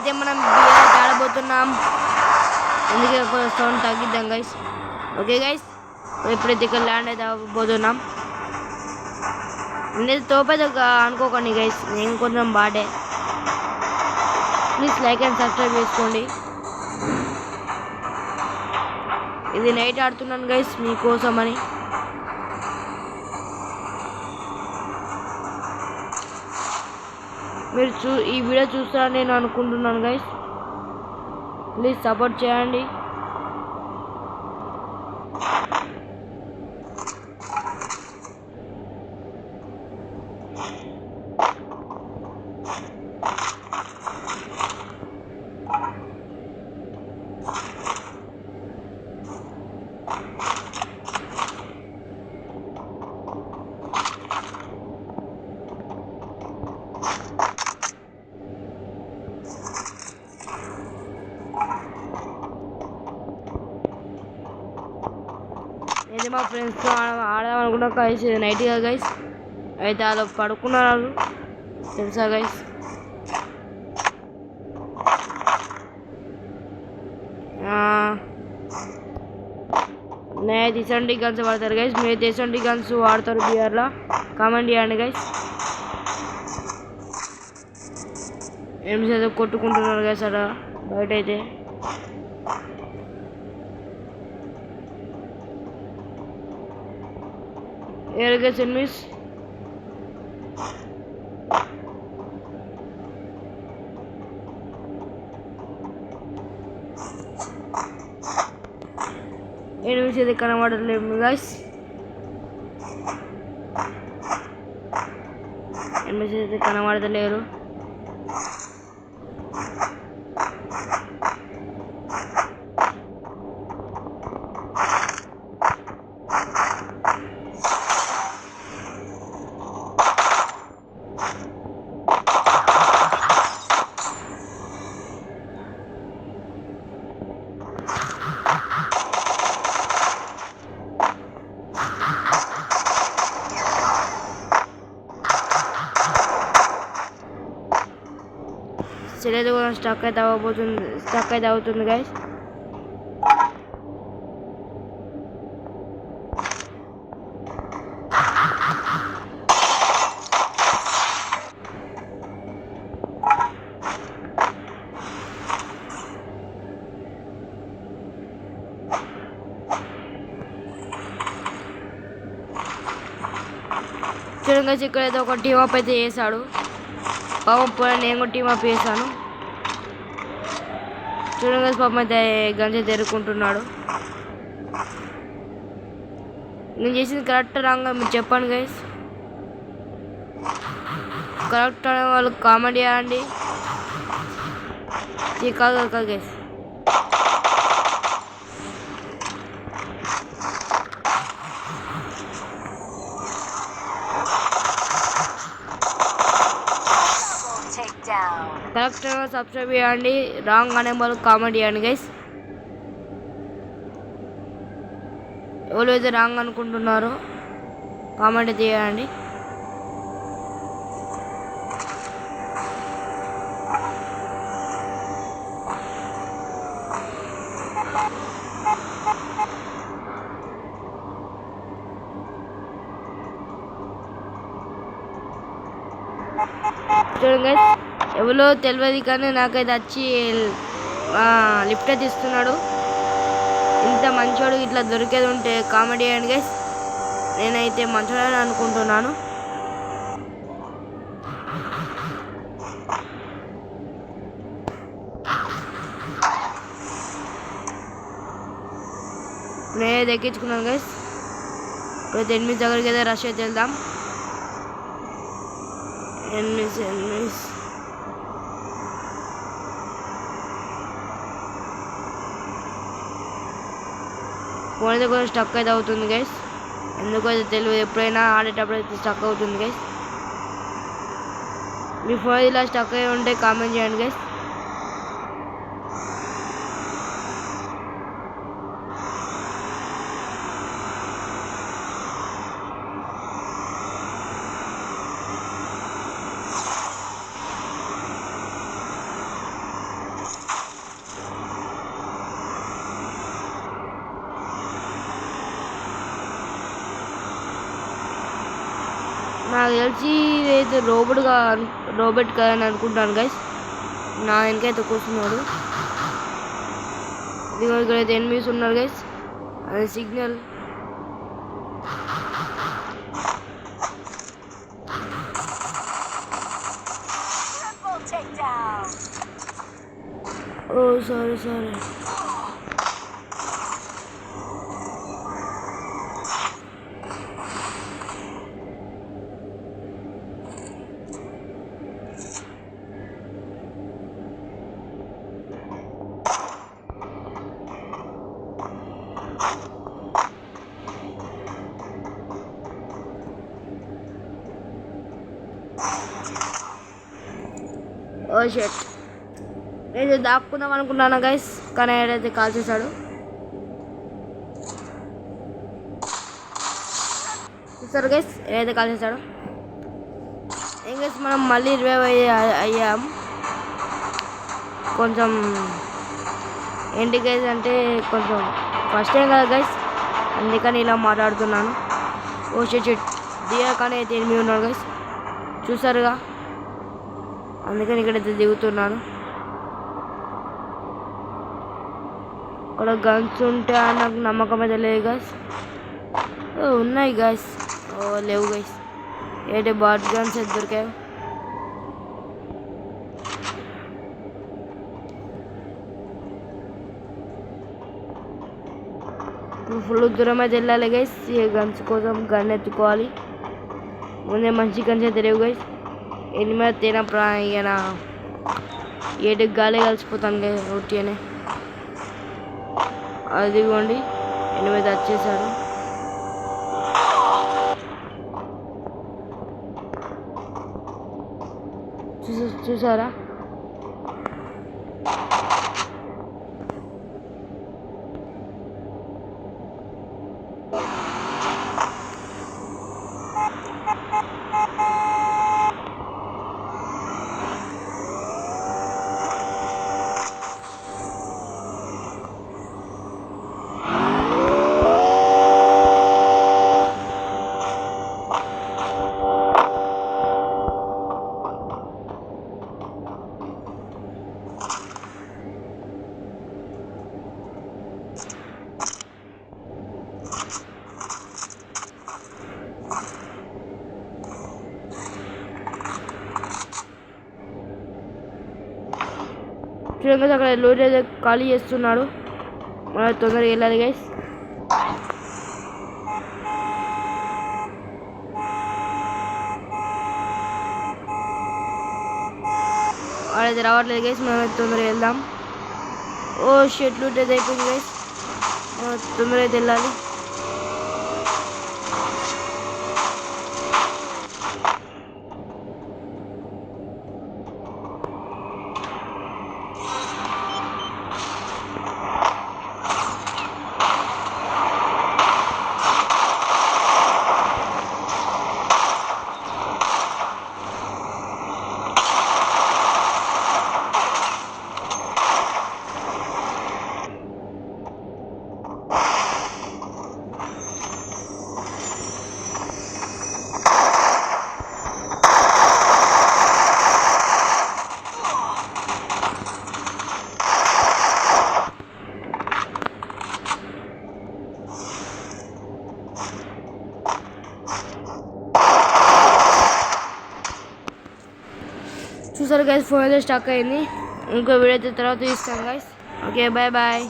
ఇప్పుడైతే మనం బియర్ ఆడబోతున్నాం. అందుకే ఒక సౌండ్ తగ్గిద్దాం గైస్. ఓకే గైస్, ఇప్పుడైతే ఇక్కడ ల్యాండ్ అయితే అవ్వబోతున్నాం. నేను తోపైతే అనుకోకండి గైస్, నేను కొంచెం బాడే. ప్లీజ్ లైక్ అండ్ సబ్స్క్రైబ్ చేసుకోండి. ఇది నైట్ ఆడుతున్నాను గైస్ మీకోసం అని. మీరు ఈ వీడియో చూస్తారని నేను అనుకుంటున్నాను గైస్. ప్లీజ్ సపోర్ట్ చేయండి. అయితే మా ఫ్రెండ్స్తో ఆడదాం అనుకున్నా గైస్. నైట్ గా గైస్, అయితే అలా పడుకున్నారు తెలుసా గైస్. నేను ఎటువంటి గన్స్ వాడతారు గైస్, మీరు ఎటువంటి గన్స్ వాడతారు బిఆర్లో కామెంట్ చేయండి గైస్. ఎనిమిది ఏదో కొట్టుకుంటున్నారు గైస్ అక్కడ బయట. అయితే Here guys, enemies. Enemies అయితే కనబడలేము guys. ఎనిమిది అయితే కనబడలేరు. చెల్లెది కూడా స్టక్ అయితే అవుతుంది గైస్. చూడండి ఇక్కడైతే ఒక టీమ్ అప్ అయితే చేశాడు. పాపం పోయిన నేను కూడా టీమ్ అప్ చేశాను. చూడండి పాపం అయితే గంజ తెరుకుంటున్నాడు. నేను చేసింది కరెక్ట్ రాంగ్ మీరు చెప్పండి గైస్. కరెక్ట్ అనే వాళ్ళు కామెంట్ చేయండి. కాదు గైస్, కరెక్ట్ సబ్స్క్రైబ్ చేయండి. రాంగ్ అనే వాళ్ళు కామెంట్ చేయండి గైస్. ఎవరు అయితే రాంగ్ అనుకుంటున్నారో కామెంట్ చేయండి. చూడండి గైస్, ఎవరో తెలియదు కానీ నాకైతే వచ్చి లిఫ్ట్ అయితే ఇస్తున్నాడు. ఇంత మంచోడు ఇట్లా దొరికేది ఉంటే కామెడీ చేయండి గైస్. నేనైతే మంచోడని అనుకుంటున్నాను. నేనైతే ఎక్కించుకున్నాను గైస్. ఇప్పుడైతే 8 దగ్గరికి అయితే రష్ అయితే వెళ్దాం. ఎనిమిస్ ఫోన్ అయితే కొంచెం స్టక్ అయితే అవుతుంది గైస్. ఎందుకైతే తెలియదు, ఎప్పుడైనా ఆడేటప్పుడు అయితే స్టక్ అవుతుంది గైస్. మీ ఫోన్ ఇలా స్టక్ అయి ఉంటే కామెంట్ చేయండి గైస్. నాకు తెలిసి ఇదైతే రోబోట్ కదా అని అనుకుంటాను గైస్. నా వెనకైతే కూర్చున్నాడు. ఇదిగో ఇక్కడైతే ఎనిమిస్ ఉన్నారు గైస్. అది సిగ్నల్. ఓ సారీ. ఓ షట్, నేను దాక్కుందాం అనుకున్నాను గైస్, కానీ ఏడైతే కాల్ చేశాడు. చూస్తారు గైస్, ఏదైతే కాల్ చేశాడు. ఏం గైస్, మనం మళ్ళీ 20 అయ్యాం. కొంచెం ఏంటి గైస్ అంటే కొంచెం ఫస్ట్ టైం కదా గైస్, అందుకని ఇలా మాట్లాడుతున్నాను. ఓ షట్, దిగా కానీ అయితే 8 ఉన్నాడు గైస్, చూసారుగా. అందుకని ఇక్కడైతే దిగుతున్నాను. ఇక్కడ గన్స్ ఉంటే నాకు నమ్మకం అయితే లేదు గైస్. ఉన్నాయి గైస్, లేవు గైస్. ఏంటి బాట్ గన్స్ అయితే దొరికాయి. ఫుల్ దూరం అయితే వెళ్ళాలి గైస్. ఈ గన్స్ కోసం గన్ ఎత్తుకోవాలి. ముందే మంచి గన్స్ అయితే లేవు గైస్. ఎనిమిది తినప్పుడు ఇక ఏటికి గాలి కలిసిపోతాను గైస్ రొట్టి అని. అదిగోండి 8 వచ్చేసాడు. చూసారా, చూడండి అక్కడ లోడ్ అయితే ఖాళీ చేస్తున్నాడు. మనం తొందరగా వెళ్ళాలి గైస్. వాడైతే రావట్లేదు గైస్, మనం తొందరగా వెళ్దాం. ఓ షెట్, లూట్ అయితే అయిపోయింది గైస్, తొందరగా అయితే వెళ్ళాలి. చూసారు గైస్, ఫోన్ అయితే స్టక్ అయింది. ఇంకో వీడియో అయితే తర్వాత ఇస్తాను గైస్. Okay, bye bye.